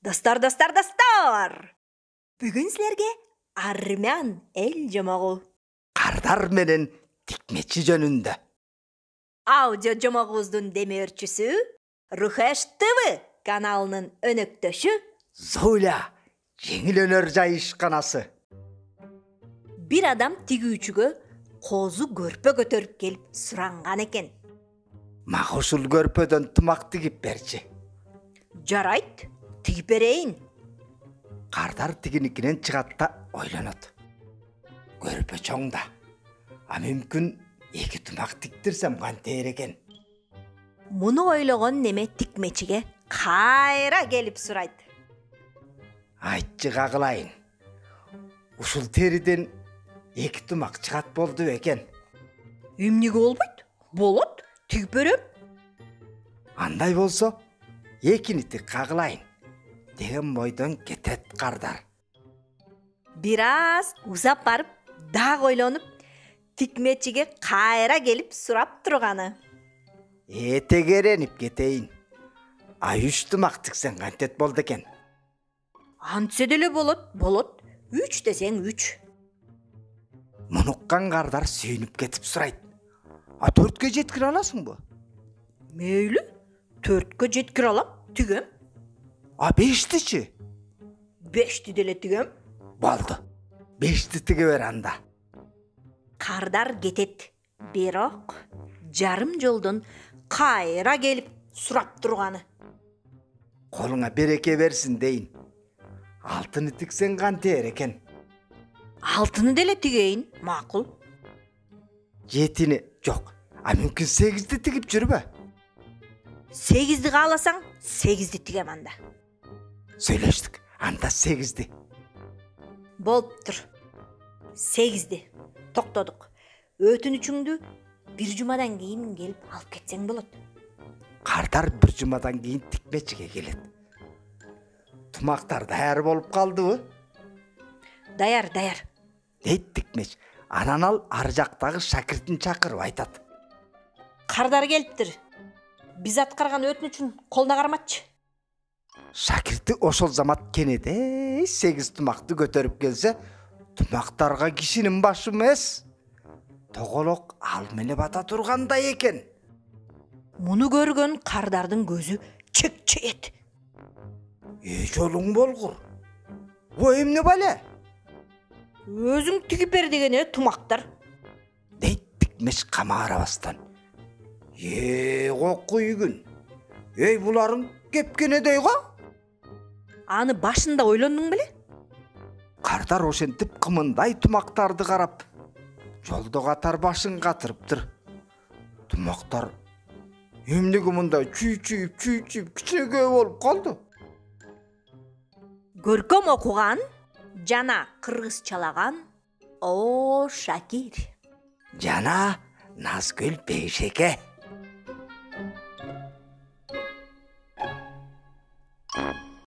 Достар. Бүгін сілерге армян эл жомогу. Кардар менен тикмечи жөнүндө. Аудио жомогубуздун демөөрчүсү Рухеш ТВ каналынын өнөктөшү Зуля жеңил өнөр жайышканасы. Бир адам тигүүчүгө козу көрпө көтөрүп келип суранган экен. Мага ушул көрпөдөн тумак тигип берчи. Жарайт, тигип берейин. Кардар тигиникинен чыгат да ойлонот. Көрпө чоң да. А мүмкүн эки тумак тиктирсем кантер экен. Муну ойлогон неме тикмечиге кайра келип сурайт. Айтчы кагылайын. Ушул териден эки тумак чыгат болду экен. Эмнеге болбойт? Болот, тигип берем. Андай болсо, экини тик кагылайын деген бойдон кетет Кардар. Бир аз узап барып, дагы ойлонуп, тикмечиге кайра келип сурап турганы. Тегеренип кетейин. А 3 тумак тиксең кантет болду экен? Антсе деле болот. 3 десең 3. Мунуккан Кардар сүйүнүп кетип сурайт. А 4-кө жеткире аласыңбы? Мейлі, 4-кө жеткире алам, тигем. А 5-тичи? 5-ти деле тигем. Болду. 5-ти тиге бер анда. Кардар кетет. Бирок жарым жолдон кайра келип сурап турганы. Колуңа береке берсин дейин. Алтыны тиксең кантер экен? Алтыны деле тигейин, макул. 7-ни жок. А мүмкүн 8-ти тигип жүрбө? 8-ди кааласаң, 8-ди тигем анда. Сүйлөштүк. Анда 8-ди. Болуптур. 8-ди. Токтодук. Өтүнүчүңдү бир жумадан кийин келип алып кетсең болот. Кардар бир жумадан кийин тикмечиге келет. Тумактар даяр болуп калдыбы? Даяр. Дейт тикмеч. Анан ал ар жактагы шакиртин чакырып айтат. Кардар келиптир. Биз аткарган өтүнүчүн колуна карматчы. Шакирти ошол замат кенедей 8 тумакты көтөрүп келсе, тумактарга кишинин башы эмес, тоголок ал мене бата тургандай экен. Муну көргөн Кардардын көзү чекчейет. Жолуң болгур. Эмне бале? Өзүң тигип бер деген тумактар. Дейт тикмеш камаарабастан. Кокуйгүн. Буларың кепкенедей го? Аны башында ойлондуң беле? Кардар ошентип кымындай тумактарды карап, жолдо катар башын катырыптыр. Тумактар эмнеге мындай чүйчүйүп кичинекей болуп калды? Көркөм окуган жана кыргызчалаган О Шакир. Жана Назгүл Бейшеке.